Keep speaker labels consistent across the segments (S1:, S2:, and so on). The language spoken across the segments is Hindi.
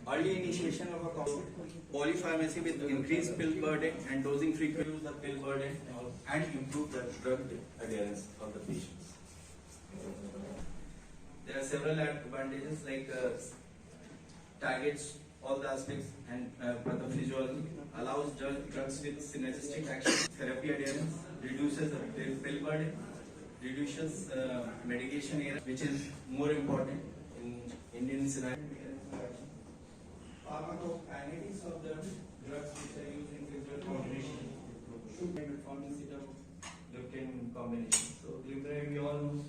S1: Early initiation of a polypharmacy with increased pill burden and dosing frequency, reduce the pill burden and improve the drug adherence of the patients. There are several advantages like targets all the aspects and pathophysiology, allows drugs with synergistic action, therapy adherence, reduces the pill burden, reduces medication error, which is more important in Indian scenario. Pharmacokinetics of the drugs which are used in physical combination should be metformin sitagliptin combination. So gliptin we all know.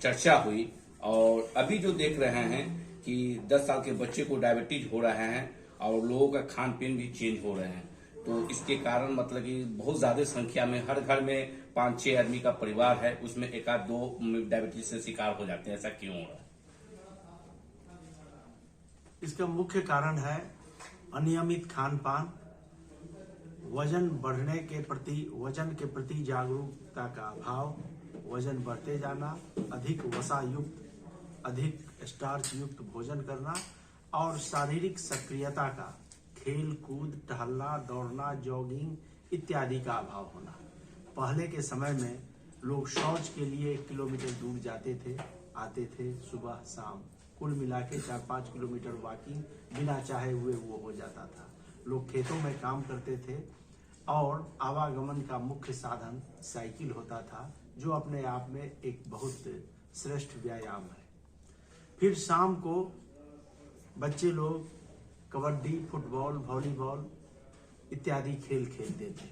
S2: चर्चा हुई और अभी जो देख रहे हैं कि 10 साल के बच्चे को डायबिटीज हो रहा है और लोगों का खान पीन भी चेंज हो रहे हैं, तो इसके कारण मतलब कि बहुत ज्यादा संख्या में हर घर में 5-6 आदमी का परिवार है, उसमें एक आध दो डायबिटीज से शिकार हो जाते हैं। ऐसा क्यों हो रहा है?
S3: इसका मुख्य कारण है अनियमित खान पान, वजन बढ़ने के प्रति वजन के प्रति जागरूकता का अभाव, वजन बढ़ते जाना, अधिक वसा युक्त, अधिक स्टार्च युक्त भोजन करना और शारीरिक सक्रियता का, खेल कूद, टहलना, दौड़ना, जॉगिंग इत्यादि का अभाव होना। पहले के समय में लोग शौच के लिए 1 किलोमीटर दूर जाते थे, आते थे सुबह शाम, कुल मिला के 4-5 किलोमीटर वॉकिंग बिना चाहे हुए वो हो जाता था। लोग खेतों में काम करते थे और आवागमन का मुख्य साधन साइकिल होता था, जो अपने आप में एक बहुत श्रेष्ठ व्यायाम है। फिर शाम को बच्चे लोग कबड्डी, फुटबॉल, वॉलीबॉल इत्यादि खेल खेलते थे।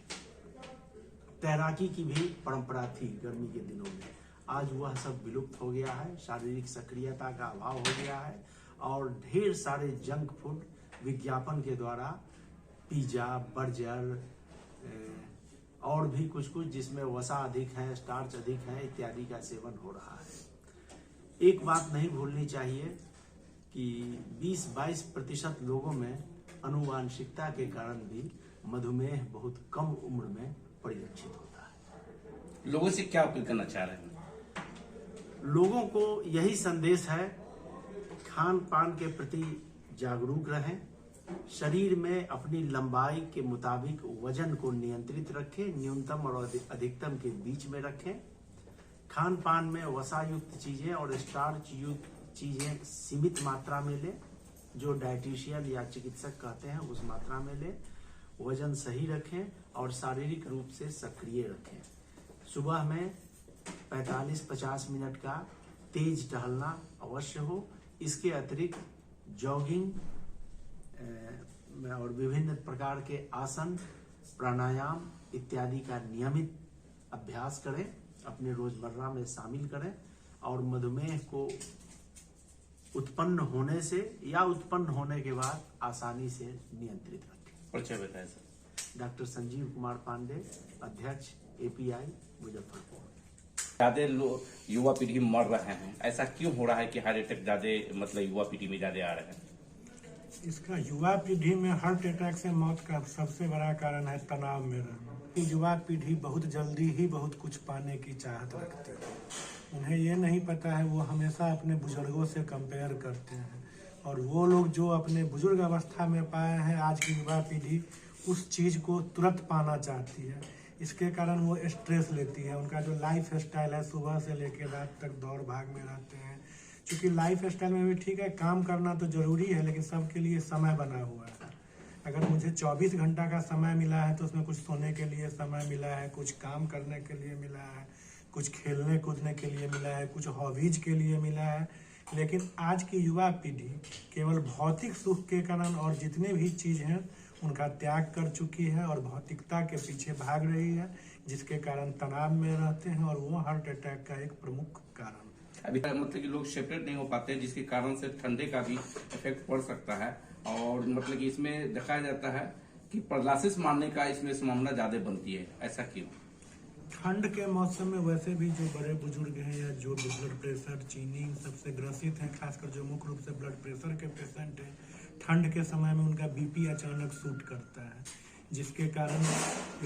S3: तैराकी की भी परंपरा थी गर्मी के दिनों में, आज वह सब विलुप्त हो गया है। शारीरिक सक्रियता का अभाव हो गया है और ढेर सारे जंक फूड विज्ञापन के द्वारा पिज्जा, बर्गर और भी कुछ जिसमें वसा अधिक है, स्टार्च अधिक है इत्यादि का सेवन हो रहा है। एक बात नहीं भूलनी चाहिए कि 20-22% लोगों में आनुवांशिकता के कारण भी मधुमेह बहुत कम उम्र में परिलक्षित होता है।
S2: लोगों से क्या अपील करना चाह रहे हैं?
S3: लोगों को यही संदेश है, खान पान के प्रति जागरूक रहें, शरीर में अपनी लंबाई के मुताबिक वजन को नियंत्रित रखें, न्यूनतम और अधिकतम के बीच में रखें। खान पान में वसा युक्त चीजें और स्टार्च युक्त चीजें सीमित मात्रा में लें, जो डाइटिशियन या चिकित्सक कहते हैं उस मात्रा में लें। वजन सही रखें और शारीरिक रूप से सक्रिय रखें। सुबह में 45-50 मिनट का तेज टहलना अवश्य हो। इसके अतिरिक्त जॉगिंग और विभिन्न प्रकार के आसन, प्राणायाम इत्यादि का नियमित अभ्यास करें, अपने रोजमर्रा में शामिल करें और मधुमेह को उत्पन्न होने से या उत्पन्न होने के बाद आसानी से नियंत्रित रखें।
S2: परिचय बताएं सर।
S3: डॉक्टर संजीव कुमार पांडे, अध्यक्ष API मुजफ्फरपुर।
S2: ज्यादा युवा पीढ़ी मर रहे हैं, ऐसा क्यों हो रहा है कि हार्ट अटैक ज्यादा मतलब युवा पीढ़ी में ज्यादा आ रहे हैं?
S4: इसका युवा पीढ़ी में हार्ट अटैक से मौत का सबसे बड़ा कारण है तनाव में रहना। युवा पीढ़ी बहुत जल्दी ही बहुत कुछ पाने की चाहत रखती है। उन्हें ये नहीं पता है, वो हमेशा अपने बुजुर्गों से कंपेयर करते हैं और वो लोग जो अपने बुजुर्ग अवस्था में पाए हैं, आज की युवा पीढ़ी उस चीज़ को तुरंत पाना चाहती है। इसके कारण वो स्ट्रेस लेती है। उनका जो लाइफ स्टाइल है, सुबह से लेकर रात तक दौड़ भाग में रहते हैं। क्योंकि लाइफ स्टाइल में भी ठीक है, काम करना तो जरूरी है, लेकिन सबके लिए समय बना हुआ है। अगर मुझे 24 घंटा का समय मिला है तो उसमें कुछ सोने के लिए समय मिला है, कुछ काम करने के लिए मिला है, कुछ खेलने कूदने के लिए मिला है, कुछ हॉबीज के लिए मिला है। लेकिन आज की युवा पीढ़ी केवल भौतिक सुख के कारण और जितने भी चीज़ हैं उनका त्याग कर चुकी है और भौतिकता के पीछे भाग रही है, जिसके कारण तनाव में रहते हैं और वो हार्ट अटैक का एक प्रमुख कारण।
S2: अभी मतलब कि लोग सेपरेट नहीं हो पाते, जिसके कारण से ठंडे का भी इफेक्ट पड़ सकता है और मतलब कि इसमें देखा जाता है कि पैरालिसिस मारने का इसमें संभावना ज्यादा बनती है। ऐसा क्यों?
S4: ठंड के मौसम में वैसे भी जो बड़े बुजुर्ग हैं या जो ब्लड प्रेशर, चीनी सबसे ग्रसित हैं, खासकर जो मुख्य रूप से ब्लड प्रेशर के पेशेंट हैं, ठंड के समय में उनका BP अचानक शूट करता है, जिसके कारण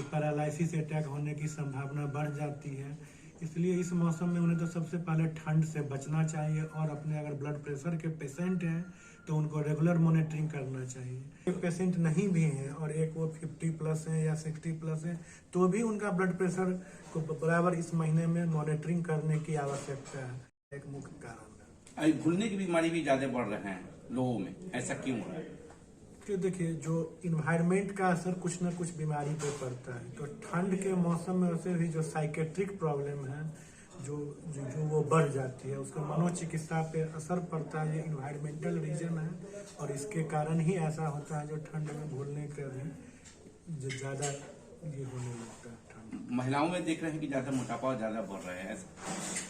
S4: पैरालिसिस अटैक होने की संभावना बढ़ जाती है। इसलिए इस मौसम में उन्हें तो सबसे पहले ठंड से बचना चाहिए और अपने अगर ब्लड प्रेशर के पेशेंट हैं तो उनको रेगुलर मॉनिटरिंग करना चाहिए। एक पेशेंट नहीं भी हैं और एक वो 50 प्लस है या 60 प्लस है तो भी उनका ब्लड प्रेशर को बराबर इस महीने में मॉनिटरिंग करने की आवश्यकता है। एक मुख्य कारण है।
S2: भूलने की बीमारी भी ज्यादा बढ़ रहे हैं लोगों में, ऐसा क्यों हो रहा है?
S4: कि देखिए जो इन्वायरमेंट का असर कुछ न कुछ बीमारी पे पड़ता है, तो ठंड के मौसम में वैसे भी जो साइकेट्रिक प्रॉब्लम है जो जो जो वो बढ़ जाती है, उसका मनोचिकित्सा पे असर पड़ता है। ये इन्वायरमेंटल रीजन है और इसके कारण ही ऐसा होता है जो ठंड में भूलने का भी जो ज़्यादा ये होने लगता है। ठंड
S2: महिलाओं में देख रहे हैं कि ज्यादा मोटापा ज्यादा बढ़ रहे हैं ऐसा।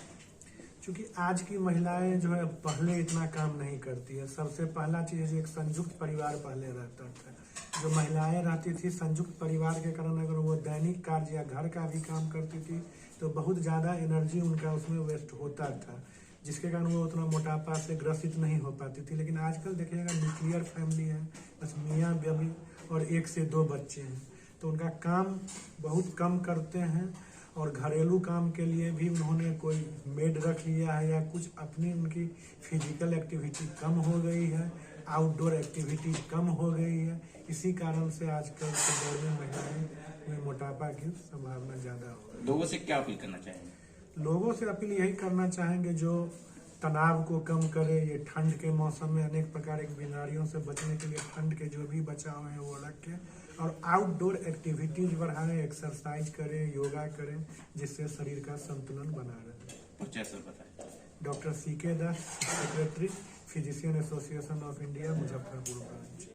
S4: क्योंकि आज की महिलाएं जो है पहले इतना काम नहीं करती है। सबसे पहला चीज एक संयुक्त परिवार पहले रहता था। जो महिलाएं रहती थी संयुक्त परिवार के कारण अगर वो दैनिक कार्य या घर का भी काम करती थी तो बहुत ज़्यादा एनर्जी उनका उसमें वेस्ट होता था, जिसके कारण वो उतना मोटापा से ग्रसित नहीं हो पाती थी। लेकिन आजकल देखिएगा न्यूक्लियर फैमिली है, बस मियाँ बीवी और 1 से 2 बच्चे हैं, तो उनका काम बहुत कम करते हैं और घरेलू काम के लिए भी उन्होंने कोई मेड रख लिया है या कुछ अपनी उनकी फिजिकल एक्टिविटी कम हो गई है, आउटडोर एक्टिविटी कम हो गई है। इसी कारण से आजकल के दौर में महिलाएं में मोटापा की संभावना ज़्यादा हो रही है।
S2: लोगों से क्या अपील करना चाहेंगे?
S4: लोगों से अपील यही करना चाहेंगे जो तनाव को कम करे। ये ठंड के मौसम में अनेक प्रकार की बीमारियों से बचने के लिए ठंड के जो भी बचाव है वो रखें और आउटडोर एक्टिविटीज बढ़ाएं, एक्सरसाइज करें, योगा करें, जिससे शरीर का संतुलन बना रहे।
S2: प्रोफेसर बताएं।
S4: Doctor CK Das, secretary physician association of India, Muzaffarpur branch.